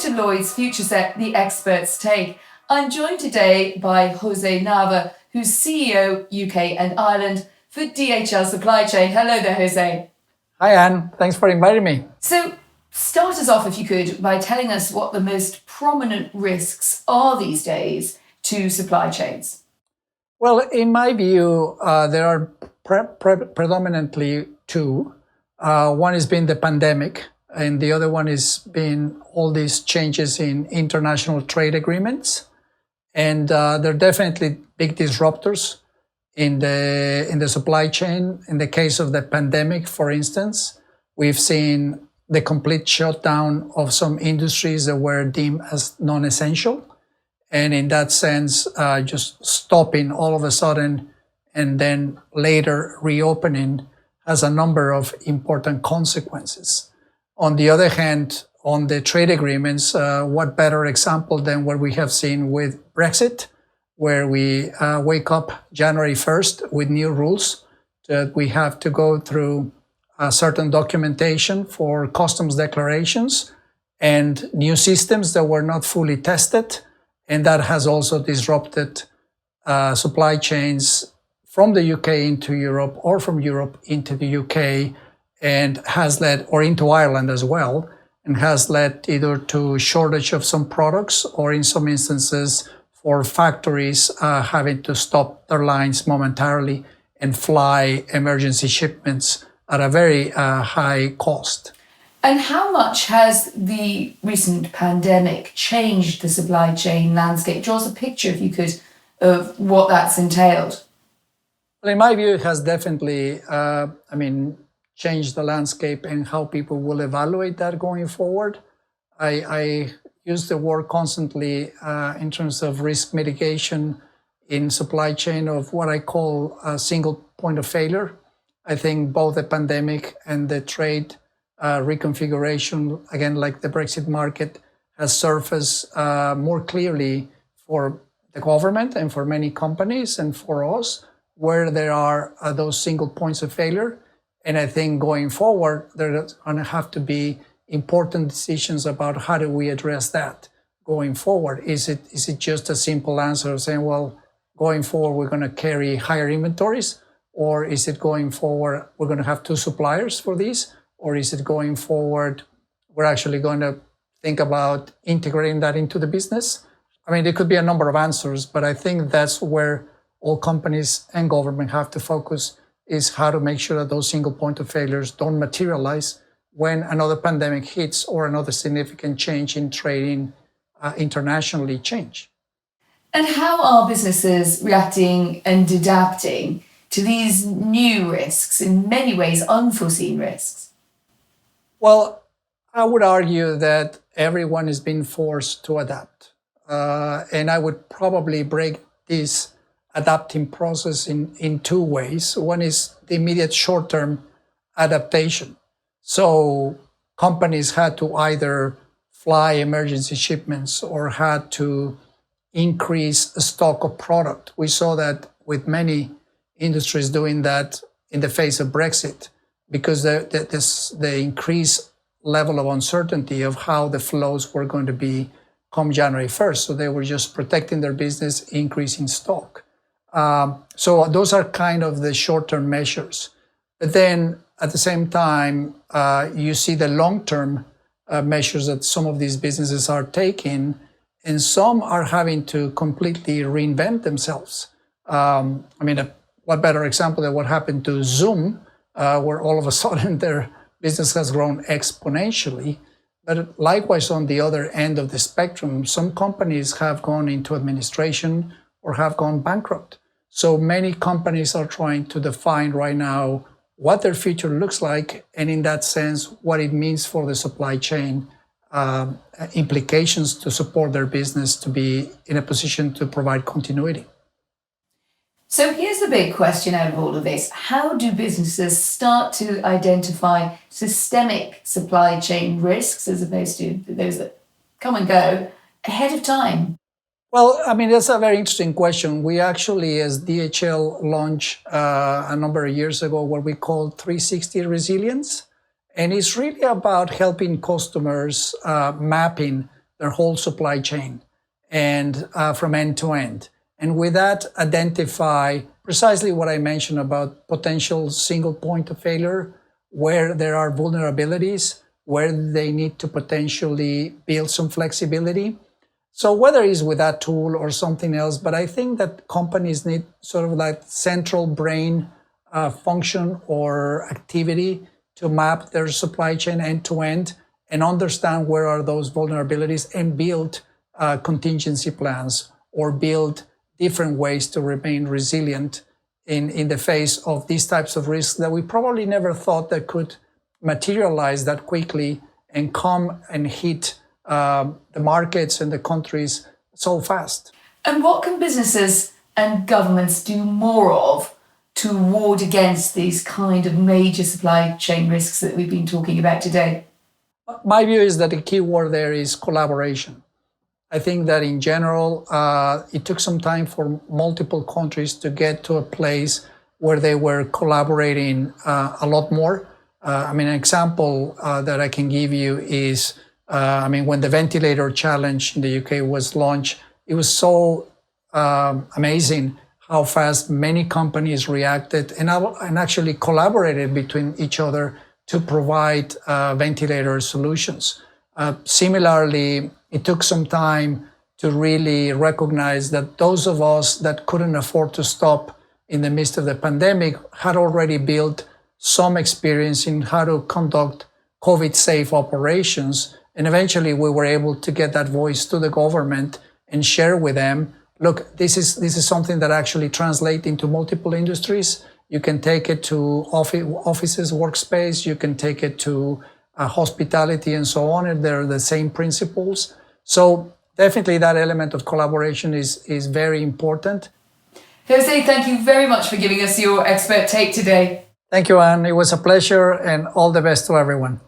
to Lloyd's Futureset, the expert's take. I'm joined today by José Nava, who's CEO UK and Ireland for DHL Supply Chain. Hello there, José. Hi, Anne. Thanks for inviting me. So, start us off, if you could, by telling us what the most prominent risks are these days to supply chains. Well, in my view, there are predominantly two. One has been the pandemic, and the other one has been all these changes in international trade agreements. And they're definitely big disruptors in the supply chain. In the case of the pandemic, for instance, we've seen the complete shutdown of some industries that were deemed as non-essential. And in that sense, just stopping all of a sudden and then later reopening has a number of important consequences. On the other hand, on the trade agreements, what better example than what we have seen with Brexit, where we wake up January 1st with new rules that we have to go through certain documentation for customs declarations and new systems that were not fully tested. And that has also disrupted supply chains from the UK into Europe or from Europe into the UK and has led, or into Ireland as well, and has led either to shortage of some products or in some instances for factories having to stop their lines momentarily and fly emergency shipments at a very high cost. And how much has the recent pandemic changed the supply chain landscape? Draw us a picture, if you could, of what that's entailed. Well, in my view, it has definitely, changed the landscape and how people will evaluate that going forward. I use the word constantly in terms of risk mitigation in supply chain of what I call a single point of failure. I think both the pandemic and the trade reconfiguration, again, like the Brexit market, has surfaced more clearly for the government and for many companies and for us, where there are those single points of failure. And I think going forward, there's going to have to be important decisions about how do we address that going forward. Is it just a simple answer of saying, well, going forward, we're going to carry higher inventories? Or is it going forward, we're going to have two suppliers for these? Or is it going forward, we're actually going to think about integrating that into the business? I mean, there could be a number of answers, but I think that's where all companies and government have to focus, is how to make sure that those single point of failures don't materialize when another pandemic hits or another significant change in trading internationally change. And how are businesses reacting and adapting to these new risks, in many ways unforeseen risks? Well, I would argue that everyone is being forced to adapt. And I would probably break this adapting process in two ways. One is the immediate short-term adaptation. So companies had to either fly emergency shipments or had to increase a stock of product. We saw that with many industries doing that in the face of Brexit, because the increased level of uncertainty of how the flows were going to be come January 1st. So they were just protecting their business, increasing stock. So those are kind of the short-term measures. But then at the same time, you see the long-term measures that some of these businesses are taking, and some are having to completely reinvent themselves. What better example than what happened to Zoom, where all of a sudden their business has grown exponentially. But likewise, on the other end of the spectrum, some companies have gone into administration or have gone bankrupt. So many companies are trying to define right now what their future looks like, and in that sense, what it means for the supply chain, implications to support their business to be in a position to provide continuity. So here's the big question out of all of this. How do businesses start to identify systemic supply chain risks, as opposed to those that come and go, ahead of time? Well, that's a very interesting question. We actually, as DHL, launched a number of years ago what we call 360 resilience. And it's really about helping customers mapping their whole supply chain and from end to end. And with that, identify precisely what I mentioned about potential single point of failure, where there are vulnerabilities, where they need to potentially build some flexibility. So whether it's with that tool or something else, but I think that companies need sort of like central brain function or activity to map their supply chain end to end and understand where are those vulnerabilities and build contingency plans or build different ways to remain resilient in the face of these types of risks that we probably never thought that could materialize that quickly and come and hit the markets and the countries so fast. And what can businesses and governments do more of to ward against these kind of major supply chain risks that we've been talking about today? My view is that the key word there is collaboration. I think that in general, it took some time for multiple countries to get to a place where they were collaborating a lot more. An example that I can give you is, when the ventilator challenge in the UK was launched, it was so amazing how fast many companies reacted and actually collaborated between each other to provide ventilator solutions. Similarly, it took some time to really recognize that those of us that couldn't afford to stop in the midst of the pandemic had already built some experience in how to conduct COVID-safe operations. And eventually we were able to get that voice to the government and share with them, look, this is something that actually translates into multiple industries. You can take it to offices, workspace, you can take it to hospitality and so on, and they're the same principles. So definitely that element of collaboration is very important. Jose, thank you very much for giving us your expert take today. Thank you, Anne. It was a pleasure, and all the best to everyone.